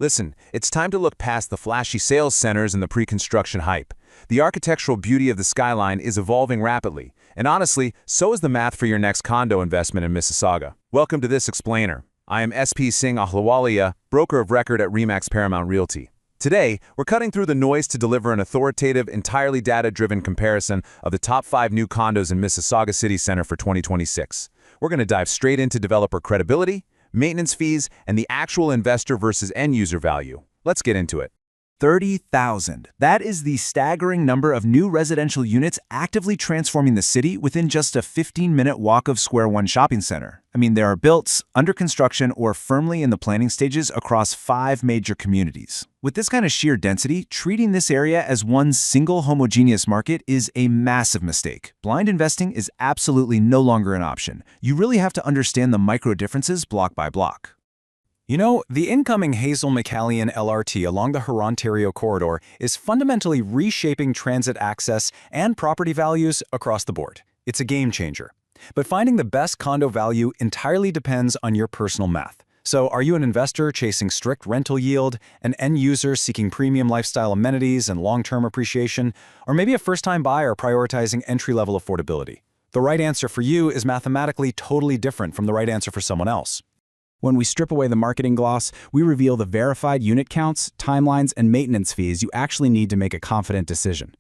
Listen, it's time to look past the flashy sales centers and the pre-construction hype. The architectural beauty of the skyline is evolving rapidly, and honestly, so is the math for your next condo investment in Mississauga. Welcome to this explainer. I am SP Singh Ahlawaliya, broker of record at RE/MAX Paramount Realty. Today, we're cutting through the noise to deliver an authoritative, entirely data-driven comparison of the top 5 new condos in Mississauga City Center for 2026. We're going to dive straight into developer credibility, maintenance fees, and the actual investor versus end-user value. Let's get into it. 30,000. That is the staggering number of new residential units actively transforming the city within just a 15-minute walk of Square One Shopping Center. I mean, there are built, under construction, or firmly in the planning stages across 5 major communities. With this kind of sheer density, treating this area as one single homogeneous market is a massive mistake. Blind investing is absolutely no longer an option. You really have to understand the micro differences block by block. You know, the incoming Hazel-McCallion LRT along the Huron-Ontario corridor is fundamentally reshaping transit access and property values across the board. It's a game changer. But finding the best condo value entirely depends on your personal math. So are you an investor chasing strict rental yield, an end user seeking premium lifestyle amenities and long-term appreciation, or maybe a first-time buyer prioritizing entry-level affordability? The right answer for you is mathematically totally different from the right answer for someone else. When we strip away the marketing gloss, we reveal the verified unit counts, timelines, and maintenance fees you actually need to make a confident decision.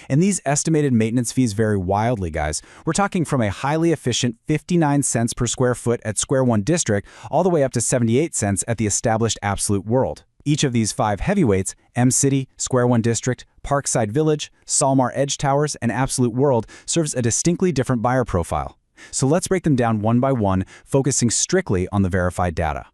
And these estimated maintenance fees vary wildly, guys. We're talking from a highly efficient 59 cents per square foot at Square One District all the way up to 78 cents at the established Absolute World. Each of these 5 heavyweights, M-City, Square One District, Parkside Village, Solmar Edge Towers, and Absolute World, serves a distinctly different buyer profile. So let's break them down one by one, focusing strictly on the verified data.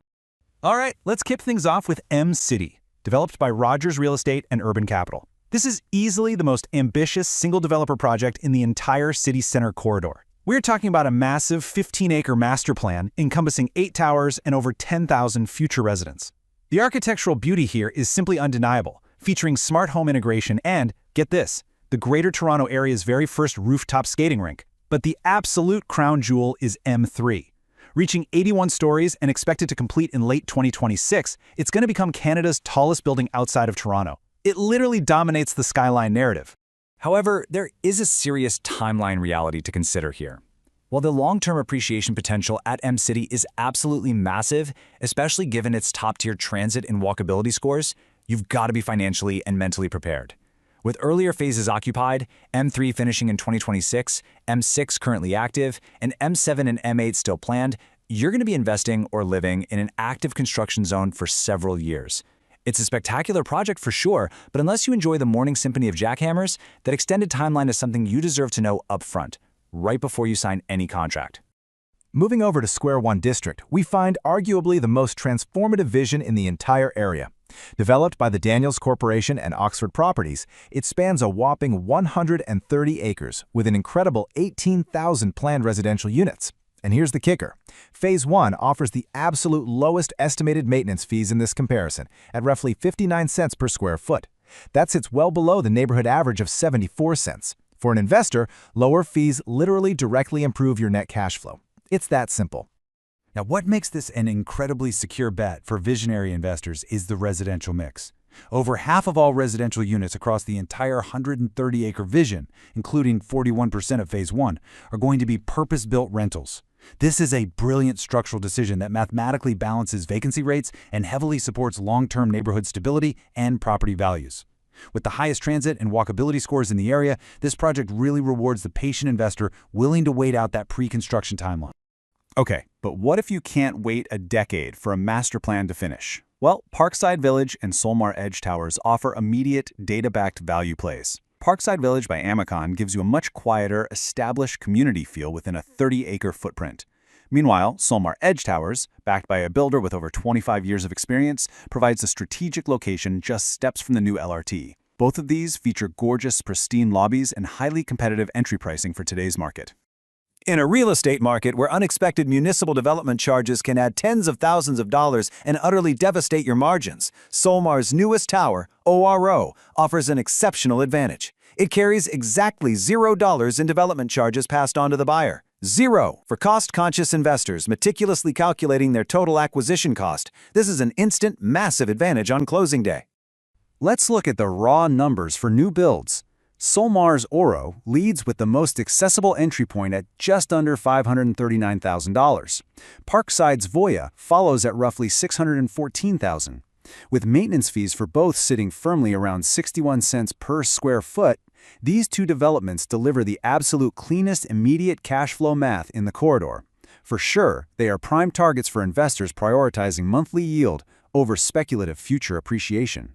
All right, let's kick things off with M-City, developed by Rogers Real Estate and Urban Capital. This is easily the most ambitious single developer project in the entire city center corridor. We're talking about a massive 15-acre master plan encompassing 8 towers and over 10,000 future residents. The architectural beauty here is simply undeniable, featuring smart home integration and, get this, the Greater Toronto Area's very first rooftop skating rink. But the absolute crown jewel is M3. Reaching 81 stories and expected to complete in late 2026, it's going to become Canada's tallest building outside of Toronto. It literally dominates the skyline narrative. However, there is a serious timeline reality to consider here. While the long-term appreciation potential at M-City is absolutely massive, especially given its top-tier transit and walkability scores, you've got to be financially and mentally prepared. With earlier phases occupied, M3 finishing in 2026, M6 currently active, and M7 and M8 still planned, you're going to be investing or living in an active construction zone for several years. It's a spectacular project for sure, but unless you enjoy the morning symphony of jackhammers, that extended timeline is something you deserve to know upfront, right before you sign any contract. Moving over to Square One District, we find arguably the most transformative vision in the entire area. Developed by the Daniels Corporation and Oxford Properties, it spans a whopping 130 acres with an incredible 18,000 planned residential units. And here's the kicker. Phase 1 offers the absolute lowest estimated maintenance fees in this comparison, at roughly 59 cents per square foot. That sits well below the neighborhood average of 74 cents. For an investor, lower fees literally directly improve your net cash flow. It's that simple. Now, what makes this an incredibly secure bet for visionary investors is the residential mix. Over half of all residential units across the entire 130-acre vision, including 41% of Phase 1, are going to be purpose-built rentals. This is a brilliant structural decision that mathematically balances vacancy rates and heavily supports long-term neighborhood stability and property values. With the highest transit and walkability scores in the area, this project really rewards the patient investor willing to wait out that pre-construction timeline. Okay, but what if you can't wait a decade for a master plan to finish? Well, Parkside Village and Solmar Edge Towers offer immediate, data-backed value plays. Parkside Village by Amacon gives you a much quieter, established community feel within a 30-acre footprint. Meanwhile, Solmar Edge Towers, backed by a builder with over 25 years of experience, provides a strategic location just steps from the new LRT. Both of these feature gorgeous, pristine lobbies and highly competitive entry pricing for today's market. In a real estate market where unexpected municipal development charges can add tens of thousands of dollars and utterly devastate your margins, Solmar's newest tower, ORO, offers an exceptional advantage. It carries exactly $0 in development charges passed on to the buyer. 0 for cost-conscious investors meticulously calculating their total acquisition cost. This is an instant, massive advantage on closing day. Let's look at the raw numbers for new builds. Solmar's Oro leads with the most accessible entry point at just under $539,000. Parkside's Voya follows at roughly $614,000. With maintenance fees for both sitting firmly around 61 cents per square foot, these two developments deliver the absolute cleanest immediate cash flow math in the corridor. For sure, they are prime targets for investors prioritizing monthly yield over speculative future appreciation.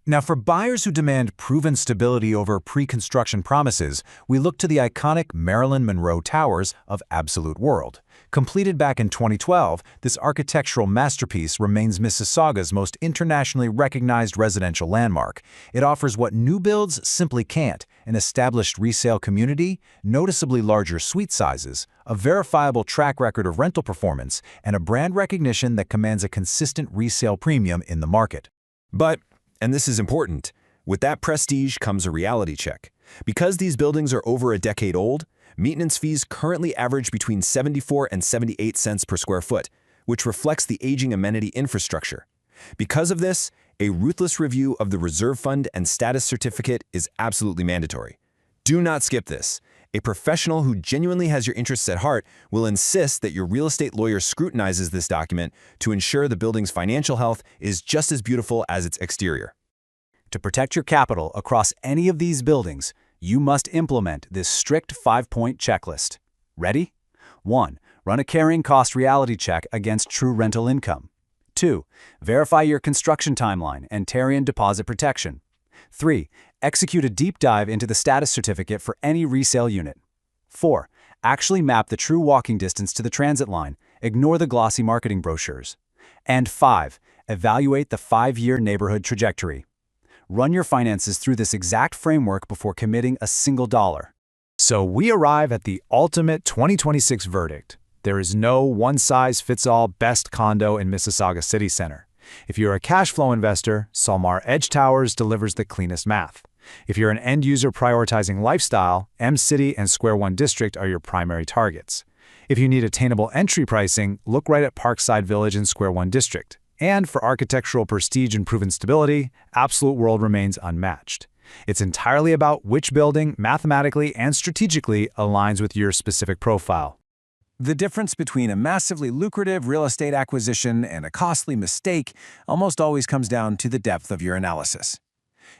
Now, for buyers who demand proven stability over pre-construction promises, we look to the iconic Marilyn Monroe Towers of Absolute World. Completed back in 2012, this architectural masterpiece remains Mississauga's most internationally recognized residential landmark. It offers what new builds simply can't: an established resale community, noticeably larger suite sizes, a verifiable track record of rental performance, and a brand recognition that commands a consistent resale premium in the market. But, and this is important, with that prestige comes a reality check. Because these buildings are over a decade old, maintenance fees currently average between 74 and 78 cents per square foot, which reflects the aging amenity infrastructure. Because of this, a ruthless review of the reserve fund and status certificate is absolutely mandatory. Do not skip this. A professional who genuinely has your interests at heart will insist that your real estate lawyer scrutinizes this document to ensure the building's financial health is just as beautiful as its exterior. To protect your capital across any of these buildings, you must implement this strict 5-point checklist. Ready? 1. Run a carrying cost reality check against true rental income. 2. Verify your construction timeline and Tarion deposit protection. 3. Execute a deep dive into the status certificate for any resale unit. 4. Actually map the true walking distance to the transit line. Ignore the glossy marketing brochures. And 5. Evaluate the 5-year neighborhood trajectory. Run your finances through this exact framework before committing a single dollar. So we arrive at the ultimate 2026 verdict. There is no one-size-fits-all best condo in Mississauga City Center. If you're a cash flow investor, Solmar Edge Towers delivers the cleanest math. If you're an end user prioritizing lifestyle, M-City and Square One District are your primary targets. If you need attainable entry pricing, look right at Parkside Village and Square One District. And for architectural prestige and proven stability, Absolute World remains unmatched. It's entirely about which building, mathematically and strategically, aligns with your specific profile. The difference between a massively lucrative real estate acquisition and a costly mistake almost always comes down to the depth of your analysis.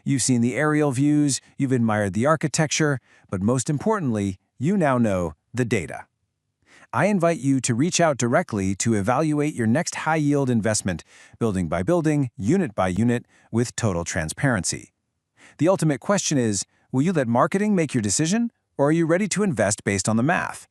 You've seen the aerial views, you've admired the architecture, but most importantly, you now know the data. I invite you to reach out directly to evaluate your next high-yield investment, building by building, unit by unit, with total transparency. The ultimate question is, will you let marketing make your decision, or are you ready to invest based on the math?